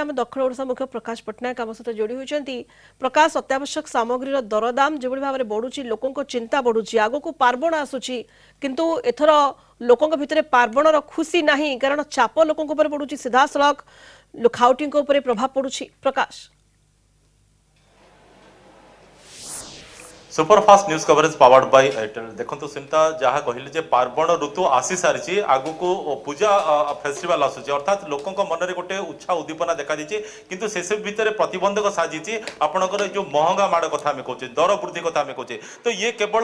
आम दक्षिण ओडिशा मुख्य प्रकाश पट्टनायक आम सहित जोड़ी होती। प्रकाश, अत्यावश्यक सामग्री दरदाम जो भाव में बढ़ुची, लोकों चिंता बढ़ुची, आग को पार्वण आसूची, किंतु एथर लोकों भितर पार्वणर खुशी नहीं, कारण चाप लोकों पड़ुची, सीधा सड़क खाउटी प्रभाव पड़ुची। Prakash, superfast news coverage powered by Airtel. देखो सीमता जहाँ कहले पार्वण ऋतु आसी सारी आगु को पूजा फेस्टिवल आसूची, अर्थात लोकों मन में गोटे उत्साह उद्दीपना देखा दी, किंतु से सब भितर प्रतिबंधक साजिश आपणकर जो महंगा माड़ कथा आम कहे, दर वृद्धि कथा आम कहे, तो ये केवल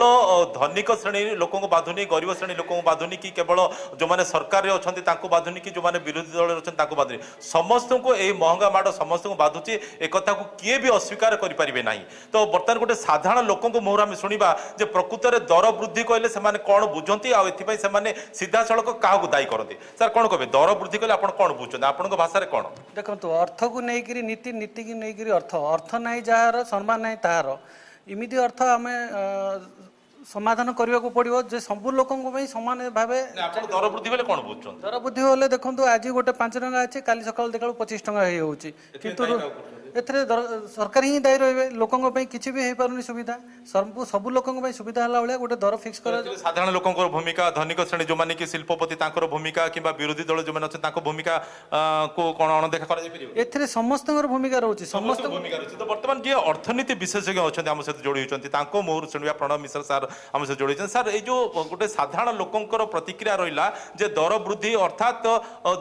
धनिक श्रेणी लोक बाधुनी, गरीब श्रेणी लोक बाधुनी, कि केवल जो मैंने सरकार अच्छा बाधुनी, कि जो मैंने विरोधी दल अच्छा बाधुनी, समस्त को यही महंगा माड़ समस्त को बाधुची, एक को किए भी अस्वीकार करें ना। तो बर्तमान गोटे साधारण लोक मोहर आम शुणा जे प्रकृत में दर वृद्धि कहले से कौन बुझती आने सीधा सड़क क्या दायी करते। सर कौन कहे दर वृद्धि कहले आप कौन बुझे आपण भाषा कौन देखो अर्थ को लेकर नीति, नीति की लेकर अर्थ, अर्थ ना जार सम्मान ना तार इमिदी अर्थ आम समाधान करने को पड़ो जे सब लोक सामान भाव दर वृद्धि कहले कौन बुझे। दर वृद्धि हेल्ले देखो आज गोटे 5 टଙ୍କା अच्छे काली सकाल देखा 25 टଙ୍କା हो सरकार ही दायी रहे, लोकों किसी भी हो पार सुविधा सब लोकों सुविधा है भाई गोटे दर फिक्स कर। साधारण लोकों भूमिका, धनिक श्रेणी जो मैंने कि शिल्पपति भूमिका कि विरोधी दल जो अच्छे भूमिका को कौन अणदेखा कर समस्त भूमिका रोचे, समस्त भूमिका रही। तो बर्तमान जी अर्थनीति विशेषज्ञ अच्छा आम सहित जोड़ी होती मुहर शुणा प्रणव मिश्र सार आम सहित जोड़ी। सार ये जो गोटे साधारण लोकंर प्रतिक्रिया रहा जे दर वृद्धि अर्थात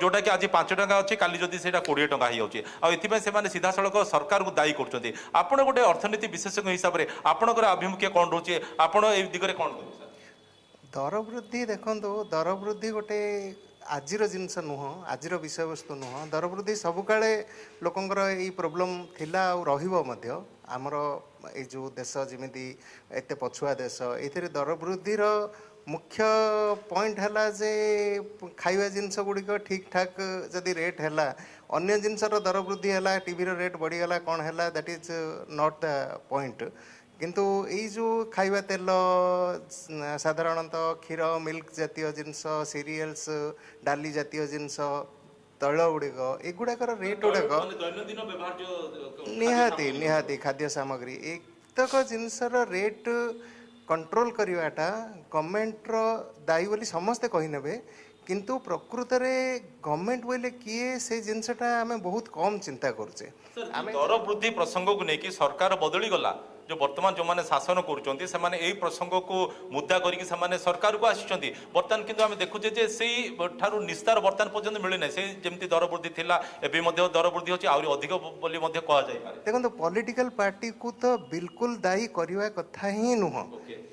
जोटा कि आज 5 टଙ୍କା अच्छे काली जदि 20 टଙ୍କା हो जाए सीधा सड़क सरकार को दायी कर। आपड़ गोटे अर्थनीति विशेषज्ञ हिसाब से आपणकर आभिमुख्य कौन रोचे, आपड़ ए दिगरे कौन करें। दर वृद्धि देखो, दर वृद्धि गोटे आजिर जिनस नुह, आजिर विषय वस्तु नुह। दर वृद्धि सबु काले लोकंर यही प्रोब्लेम थिला आ रहिबो मध्य। आमर ये जो देश जमी एत पछुआ देश ये दर वृद्धिर मुख्य पॉइंट है जे खाଇବା जिनस गुड़िक ठीक ठाक जदि रेट है अन्य जिनसर दर वृद्धि है, टीवी रेट बढ़ीगला कौन है, that is not the point. किंतु यही जो खाଇବା तेल साधारणतः क्षीर मिल्क जातीय जिनस, सीरियल्स, डाली जातीय जिनस, तैल गुड़िक एगुड़ाकर रेट गुड़ाक निहाती निहाती खाद्य सामग्री एतक जिनसर रेट कंट्रोल करवाटा गवर्नमेंट दायी बोली समस्ते कहीने, किंतु प्रकृत में गवर्नमेंट बोले किए से जिनसटा आम बहुत कम चिंता करुचे। दर वृद्धि प्रसंग को लेकिन सरकार बदली गला, जो वर्तमान जो माने शासन करुँच से प्रसंग को मुद्दा करके सरकार को आसी बर्तमान किंतु आम देखुचे जे से निस्तार बर्तमान पर्यंत मिले ना से जमी दर वृद्धि थिला एबे दर वृद्धि अच्छी आहरी अधिक बोली कह जाए। देखो पॉलिटिकल पार्टी को तो बिल्कुल दायी करवा कथा ही नुह।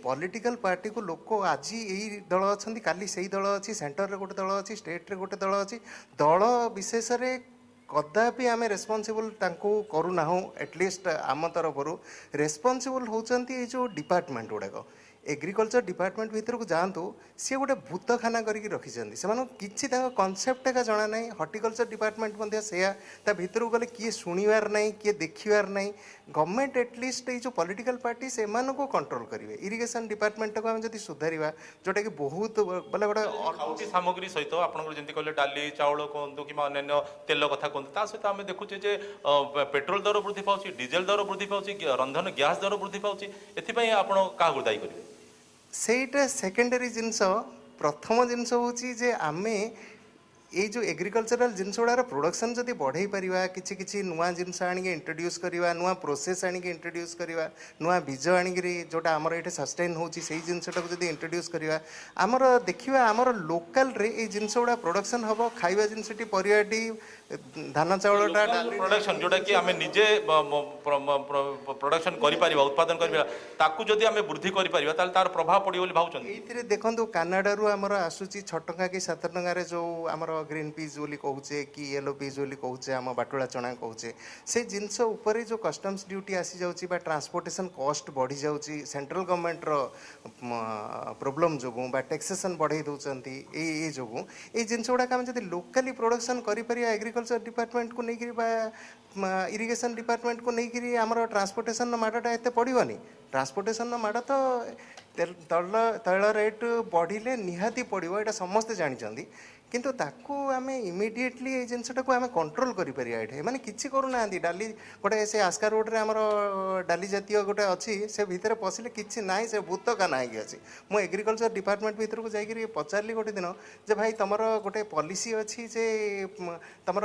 पॉलिटिकल पार्टी को लोक आज यही दल अच्छा काली से दल अच्छी सेंटर रे गोटे दल अच्छी स्टेट रे गोटे दल अच्छी दल विशेष कदापि आम रेस्पॉन्सिबल करूना एटलिस्ट आम तरफ रेस्पॉन्सिबल होती जो डिपार्टमेंट गुड़ाक एग्रीकल्चर डिपार्टमेंट भीतर को जातु सी गोटे भूतखाना करके रखी कि कनसेप्ट का जना ना। हॉर्टिकल्चर डिपार्टमेंट से भीतर को गले किए शुणवार ना किए देखार ना। गवर्नमेंट एटलिस्ट ये जो पॉलिटिकल पार्टी से कंट्रोल करेंगे। इरिगेशन डिपार्टमेंट को आम जब सुधारिया जोटा कि बहुत बोले गोटे सामग्री सहित आपड़ी कहले डाली चाउल कहतु कि अन्य तेल कथा कहतु सहित आम देखुचे पेट्रोल दर वृद्धि पाँच, डीजेल दर वृद्धि पाँच, रंधन गैस दर वृद्धि पाँच, एपाई आप क्या दायी करेंगे। सेटा सेकेंडरी जिनस। प्रथम जिनस हूँ जे आमे ये जो एग्रीकल्चरल जिनस गुड़ार प्रोडक्शन जदि बढ़ई पारिबा, किछि किछि नुआ जिनस आनिके इंट्रोड्यूस करिबा, नुआ प्रोसेस आनिके इंट्रोड्यूस करिबा, नुआ बीज आनिकरी जोटा आमर ये सस्टेन होची सेही जिनसटा को जदि इंट्रोड्यूस करिबा, आमर देखिबा आमर लोकल रे ए जिनस गुड़ा प्रोडक्शन हबो। खाइबा जिनसटी परियाटी धान चाउलटा प्रोडक्शन जोटा कि आमे निजे प्रोडक्शन करि पारिबा, उत्पादन करिबा, ताकू जदि आमे वृद्धि करि पारिबा ताल तार प्रभाव पड़ियो बोली भाउछन। एथिरे देखंतु कनाडा रु आमर आसुची 6 टଙ୍କା कि 7 टଙ୍କା रे जो आमर ग्रीन पीज बोली कहूचे कि येलो पीज बोली कहूचे, आम बाटुला चना कहूचे, से जिनस उपरे जो कस्टम्स ड्यूटी आसी जाउची बा ट्रांसपोर्टेशन कॉस्ट बढ़ी जाउची सेंट्रल गवर्नमेंट रो प्रॉब्लम जोगु बा टैक्सेशन बढ़ई दउचंती ए जोगु ए जिनस गुडा हम जदि लोकली प्रोडक्शन करि परिया एग्रीकल्चर डिपार्टमेंट को लेकिन बा इरिगेशन डिपार्टमेंट को लेकिन आमर ट्रांसपोर्टेशन माड़टा एते पड़िबनी। ट्रांसपोर्टेशन माड़ तो तैल रेट बढ़िले निहाती पड़ो, यहाँ समस्ते जानते, କିନ୍ତୁ ତାକୁ ଆମେ ଇମିଡ଼ିଏଟଲି ଏଇ ଜିନିଷଟାକୁ ଆମେ କଣ୍ଟ୍ରୋଲ କରିପାରିବା ଏଠି ମାନେ କିଛି କରୁନାହାନ୍ତି ଡାଲି ଗୋଟେ ସେ ଆସ୍କା ରୋଡ଼ରେ ଆମର ଡାଲି ଜାତୀୟ ଗୋଟେ ଅଛି ସେ ଭିତରେ ପଶିଲେ କିଛି ନାହିଁ ସେ ଭୂତ କାନା ହେଇକି ଅଛି ମୁଁ ଏଗ୍ରିକଲଚର ଡିପାର୍ଟମେଣ୍ଟ ଭିତରକୁ ଯାଇକରି ପଚାରିଲି ଗୋଟେ ଦିନ ଯେ ଭାଇ ତମର ଗୋଟେ ପଲିସି ଅଛି ଯେ ତମର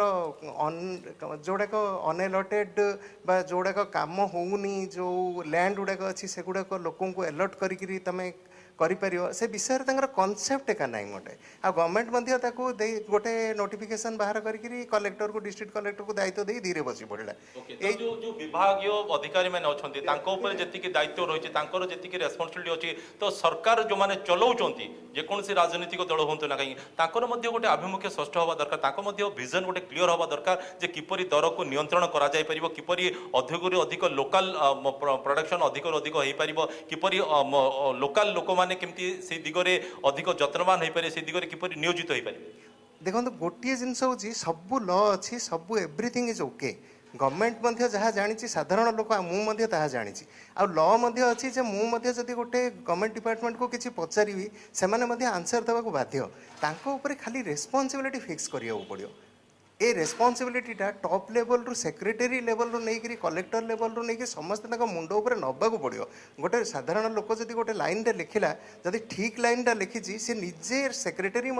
ଯେଉଁଗୁଡ଼ାକ ଅନଏଲଟେଡ୍ ବା ଯେଉଁଗୁଡ଼ାକ କାମ ହେଉନି ଯେଉଁ ଲ୍ୟାଣ୍ଡ ଗୁଡ଼ାକ ଅଛି ସେଗୁଡ଼ାକ ଲୋକଙ୍କୁ ଆଲର୍ଟ କରିକିରି ତମେ କରିପାରିବ ସେ ବିଷୟରେ ତାଙ୍କର କନସେପ୍ଟ ଏକା ନାହିଁ ଗୋଟେ ଆଉ ଗଭର୍ଣ୍ଣମେଣ୍ଟ ମଧ୍ୟ ତାକୁ ଦେଇ ଗୋଟେ ନୋଟିଫିକେସନ ବାହାର କରିକିରି କଲେକ୍ଟରକୁ ଡିଷ୍ଟ୍ରିକ୍ଟ କଲେକ୍ଟରକୁ ଦାୟିତ୍ୱ ଦେଇ ଧୀରେ ବସି ପଡ଼ିଲା ଏଇ ଯୋଉ ବିଭାଗୀୟ ଅଧିକାରୀ ମାନେ ଅଛନ୍ତି ତାଙ୍କ ଉପରେ ଯେତିକି ଦାୟିତ୍ୱ ରହିଛି ତାଙ୍କର ଯେତିକି ରେସ୍ପନ୍ସିବିଲିଟି ଅଛି ତ ସରକାର ଯୋଉମାନେ ଚଲାଉଛନ୍ତି ଯେକୌଣସି ରାଜନୈତିକ ଦଳ ହୁଅନ୍ତୁ ନା କାହିଁକି ତାଙ୍କର ମଧ୍ୟ ଗୋଟେ ଆଭିମୁଖ୍ୟ ସ୍ପଷ୍ଟ ହେବା ଦରକାର ତାଙ୍କ ମଧ୍ୟ ଭିଜନ ଗୋଟେ କ୍ଲିୟର ହେବା ଦରକାର ଯେ କିପରି ଦରକୁ ନିୟନ୍ତ୍ରଣ କରାଯାଇପାରିବ କିପରି ଅଧିକରୁ ଅଧିକ ଲୋକାଲ ପ୍ରଡକ୍ସନ ଅଧିକରୁ ଅଧିକ ହେଇପାରିବ କିପରି ଲୋକାଲ ଲୋକମାନେ କେମିତି ସେଇ ଦିଗରେ ଅଧିକ ଯତ୍ନବାନ ହେଇପାରିବେ ସେଇ ଦିଗରେ କିପରି ନିୟୋଜିତ ହେଇପାରିବେ ଦେଖନ୍ତୁ ଗୋଟିଏ ଜିନିଷ ହେଉଛି ସବୁ ଲ ଅଛି ସବୁ ଏଭ୍ରିଥିଙ୍ଗ ଇଜ୍ ଓକେ ଗଭର୍ଣ୍ଣମେଣ୍ଟ ମଧ୍ୟ ଯାହା ଜାଣିଛି ସାଧାରଣ ଲୋକ ମୁଁ ମଧ୍ୟ ତାହା ଜାଣିଛି ଆଉ ଲ ମଧ୍ୟ ଅଛି ଯେ ମୁଁ ମଧ୍ୟ ଯଦି ଗୋଟେ ଗଭର୍ଣ୍ଣମେଣ୍ଟ ଡିପାର୍ଟମେଣ୍ଟକୁ କିଛି ପଚାରିବି ସେମାନେ ମଧ୍ୟ ଆନ୍ସର ଦେବାକୁ ବାଧ୍ୟ ତାଙ୍କ ଉପରେ ଖାଲି ରେସ୍ପନ୍ସିବିଲିଟି ଫିକ୍ସ କରିବାକୁ ପଡ଼ିବ ए रेस्पॉन्सिबिलिटीटा टॉप लेवल रु सेक्रेटरी लेवल रु नहीं कलेक्टर लेवल रु नहीं समस्त मुंड उपर नबाक पड़ो गोटे साधारण लोक जब गोटे लाइन रे लिखिला जदि ठीक लाइन टा लिखी सी निजे सेक्रेटरी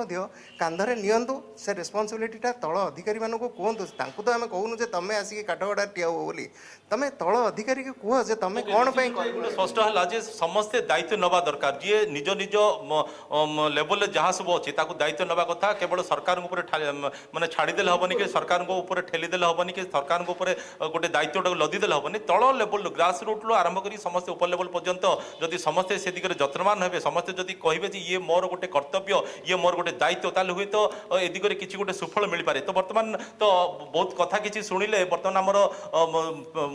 कांधरे नियंतु से रेस्पॉन्सिबिलिटीटा तल अधिकारी मानक कहतु तो आम कहूनु जे तमें आसिक काठगड़ा ठिया हो बोली तमें तल अधिकारी की कह जे तमें कौन स्पष्ट है जे समस्ते दायित्व नवा दरकार जी निज निज लेवल जहाँ सब अच्छी दायित्व नवा कथा केवल सरकार माने छाड़ीदेले हेनी कि सरकार ठेलीदेले हेनी कि सरकार गोटे दायित्व लदीदेले हेनी तल लेवल ग्रास रूट रू आरंभ कर समस्ते उपर लेवल पर्यंत जदि समस्ते से दिगरे जत्नवान हे समस्ते जदि कहे ये मोर गोटे कर्तव्य ये मोर गोटे दायित्व ताले हुए तो ए दिगरे किसी गोटे सुफल मिल पारे तो बर्तमान तो बहुत कथा किसी शुणिले बर्तमान आमर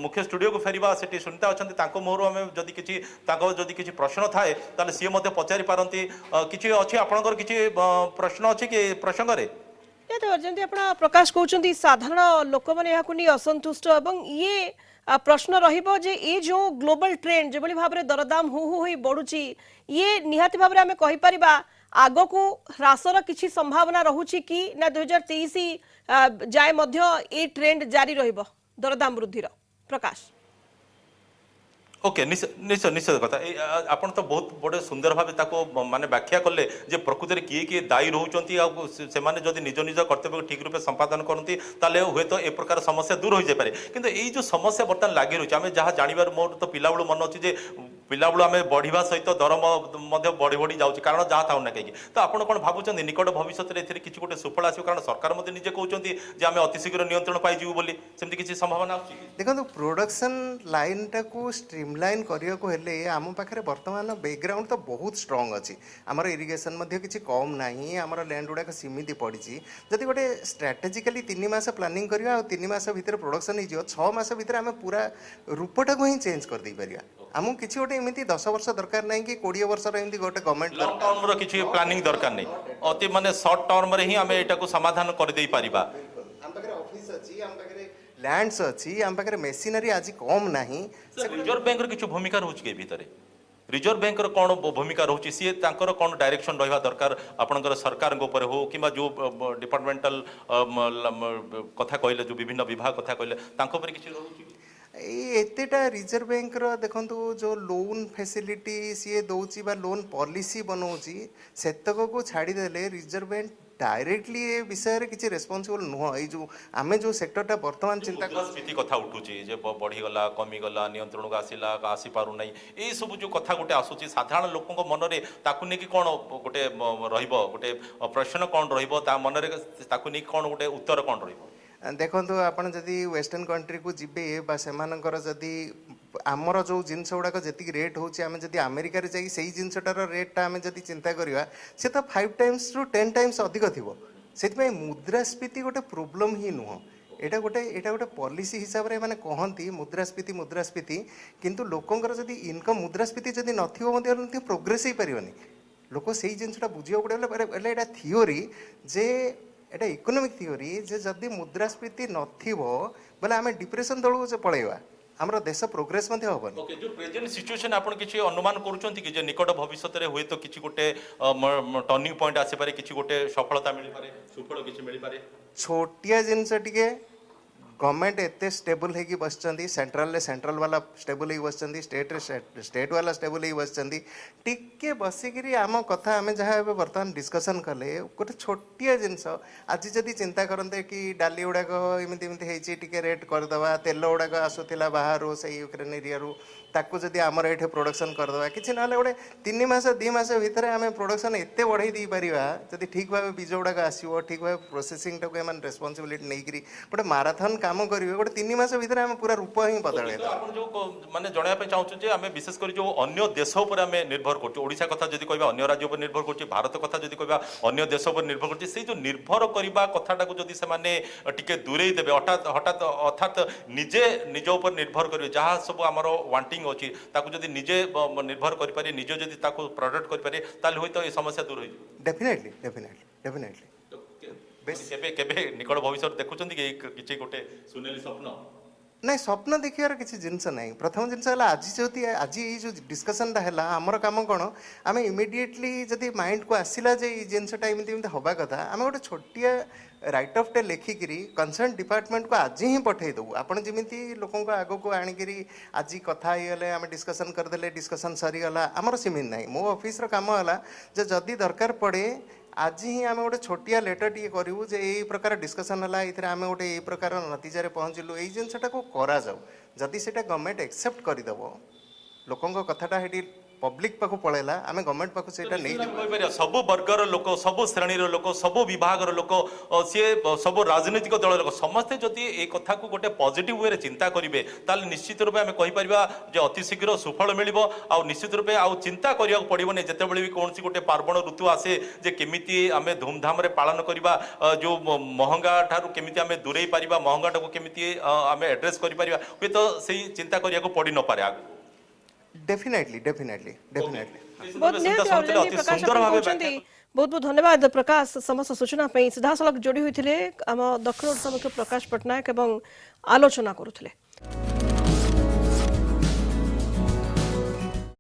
मुख्य स्टूडियो को फेरिबा सेठी सुनीता अच्छा तांको मोहरु आमे जदि किछि तांको जदि किछि प्रश्न थाए ताले सी मते पचारि पारंती किछि अछि आपनकर किछि प्रश्न अछि कि प्रसंग रे जमी आप प्रकाश कहते साधारण लोक मैंने असंतुष्ट एवं ये प्रश्न रहिबो जे ये जो ग्लोबल ट्रेंड जो भाव में दरदाम हु हु बढ़ुची ये निहाती भाव में आम कहीपर आग को ह्रासर किसी संभावना रहुची कि ना 2023 जाए मध्य ये ट्रेंड जारी रहिबो दरदाम वृद्धिर प्रकाश ओके निश्चय निश्चय कथा आपन तो बहुत बड़े सुंदर भाव माने व्याख्या कले जे प्रकृति में किए किए दायी रोचे से माने जदि निज निज कर्तव्य ठीक रूप संपादन करती ताले हुए तो ए प्रकार समस्या दूर हो जाए किंतु ये जो समस्या बर्तमान लगी रही है आम जहाँ जानवर मोर तो पिला बेलू मन अच्छी पिला बेलू आम बढ़िया सहित दर बढ़ी बढ़ी जाऊँगी कारण जहाँ था ना कहीं तो आप कौन भावुं निकट भविष्य में किसी गोटे सुफल आसो कारण सरकार मत निजे कहते जे आम अतिशीघ्र नियंत्रण पाइबू बोली सेमती किसी संभावना देखो प्रोडक्शन लाइन टाको स्ट्रीमलाइन करने को हेले आम पाखे बर्तमान बैकग्राउंड तो बहुत स्ट्रंग अच्छी आमर इरिगेशन किसी कम ना आमर लैंड गुड़ाक सीमित पड़ी जदि गोटे स्ट्राटेजिकली 3 मास प्लानिंग करवा और 3 मास भितर प्रोडक्शन हो 6 मास भितर आम पूरा रूपटा को ही चेंज कर दे पारिया आमको किसी गोटे एमती 10 वर्ष दरकार नहीं कि 20 वर्ष एमती गोटे गवर्नमेंट लॉन्ग टर्म रो किसी प्लानिंग दरकार नहीं अति माने शॉर्ट टर्म रे ही आम एटा को समाधान कर दे पारिबा आम पाखे ऑफिस अछि आम पाखे लैंड्स अच्छी आम पाखे मेसिनरी आज कम ना रिजर्व बैंक किसी भूमिका रोचे के भीतर रिजर्व बैंक कौन भूमिका रोचे सी तांकर कौन डायरेक्शन रहा दरकार आपनकर सरकार ऊपर हो कि जो डिपार्टमेंटल कथा कहले जो विभिन्न विभाग कथा कहले तांको पर किछि रोचे एतेटा रिजर्व बैंक देखो जो लोन फैसिलिटी सी दौची बा लोन पॉलिसी बनाऊँगी सेतक को छाड़ीदे रिजर्व बैंक डायरेक्टली ए विषय रे किसी रेस्पॉन्सिबल नुह जो आमे जो सेक्टरटा वर्तमान चिंता स्थिति कथा उठुची जे बढ़ी गला कमी गला नियंत्रण को आसिला आसी पारु नै ए सब जो कथा गोटे आसुची साधारण लोकंक मन रे ताकु नै कि कोन गोटे रहिबो गोटे प्रश्न कोन रहिबो ता मन रे ताकु नै कोन गोटे उत्तर कोन रहिबो देखो आपन जदि वेस्टर्न कंट्री को जिबे बा सेमानकर जदि आमर जो जिनस गुड़ाक जी रेट होची आमे जदि अमेरिका रे जाई सेही जिनसटार रेटटा आमे जदि चिंता करिवा से तो 5 टाइम्स रु 10 टाइम्स अधिक थिबो सेति मुद्रास्फीति गोटे प्रोब्लेम ही नुह एटा गोटे पॉलिसी हिसाब रे माने कहंती मुद्रास्फीति किंतु लोकंकर जदि इनकम मुद्रास्फीति जदि नथिबो मध्ये प्रोग्रेस ही परिवनी लोक सेही जिनसटा बुझियो पड़े एटा थियोरी जे एटा इकोनॉमिक थियोरी जे जदि मुद्रास्फीति नथिबो बोले आमे डिप्रेशन तळु जे पळेवा आमर देश प्रोग्रेस मध्ये हबनी। ओके जो प्रेजेंट सिचुएशन आपण किछि अनुमान करूछंती कि जे निकट भविष्य रे हुए तो किछि गोटे टर्निंग पॉइंट आसी पारे किछि गोटे सफलता मिली पारे सुफल किछि मिली पारे छोटिया जिनस टिके गवर्नमेंट एते स्टेबल है कि बसचंदी सेंट्रल वाला स्टेबल है बसचंदी स्टेट वाला स्टेबल है बसचंदी टिके बसिकिरी आम कथा आमे जहाँ एबे वर्तमान डिस्कशन कले गोटे छोटिया जिनस आज जदि चिंता करते कि डाली गुड़ाक एमती एमती होती टिके रेट करदवा तेल गुड़ाक आसूला बाहर से यूक्रेन एरिया ताकू जदि आमर ये प्रोडक्शन करदवा कि ना गोटे 3 मास 2 मास भितर आम प्रोडक्शन एत बढ़ई दी पारिबा जदि ठीक भाव बीज गुड़ाक आसो ठीक भाव प्रोसेसिंग टाक रेस्पॉन्सिबिलिटी नहीं करी गोटे माराथन काम करेंगे गोटे 3 मास भितर आम पूरा रूप ही बदल आपण जो माने जणाया चाहूँ जे आमे विशेष कर जो अन्य देश पर आमे निर्भर करछु ओडिशा कथा जदि कहबा अन्य राज्य पर निर्भर करछु भारत कथा जदि कहबा अन्य देश पर निर्भर करछु से जो निर्भर करबा कथाटा को जदि से माने टिके दूरेई देबे हठात अर्थात निजे निज ऊपर निर्भर करिवे जहाँ सब आमर वांटिंग अछि ताकू जदि निजे निर्भर करि पारे निजे जदि ताकू प्रोडक्ट करि पारे ताले होय तो ए समस्या दूर होई डेफिनेटली केबे केबे निकट भविष्य देखुछंती कि किछि गोटे सुनेली स्वप्न नहीं स्वप्न देखार किसी जिनस नहीं प्रथम जिनस आज जो आज ये जो डिस्कसन है आमर कम कौन आम इमिडिएटली जदि माइंड को आसला जे जिनसटा एमती हवा कथा आम गोटे छोटिया राइट ऑफ टे लेखिकी कंसर्न डिपार्टमेंट को आज ही पठे देवु आपन जमी लोक आग को आणिकी आज कथा गले आम डिस्कसन करदे डिस्कसन सरीगला आमर सेमिति ना मो ऑफिस काम है जदि दरकार पड़े आज ही आम गोटे छोटिया लेटर टी करूँ जे यही प्रकार डिस्कसन है ये आम गोटे यही प्रकार नतीजार पहुँचलु यही जिनसटा को करा जाऊ जदि से गवर्नमेंट एक्सेप्ट करदेव लोकों कथाटा हेटी पब्लिक पाखु पळेला आमे गवर्नमेंट पाखु सेटा नहीं सब वर्गर लोक सब श्रेणीर लोक सब विभागर लोक सी सब राजनीतिक दल लोक समस्ते जदि ए कथा को गोटे पॉजिटिव वे चिंता करेंगे ताल निश्चित रूपे आम कहीपर जे अति शीघ्र सुफल मिल आ निश्चित रूपे आउ चिंता करिया पड़ोनी जितेबाला भी कौन गोटे पार्वण ऋतु आसे जे केमिति आम धूमधाम रे पालन करवा जो महंगा ठारू केमिति आम दूरे पारिबा महंगाटा को केमिति आम एड्रेस कर पारिबा हुए तो सही चिंता करिया पड़ी न पारे आगु डेफिनेटली बहुत निहाती भाବରେ प्रकाश ଆପଣ କହୁଛନ୍ତି। बहुत बहुत धन्यवाद प्रकाश समस्त सूचना सीधा सड़क जोड़ी होते आम दक्षिण ओडिशा मुख्य प्रकाश पट्टनायक एवं आलोचना करुले।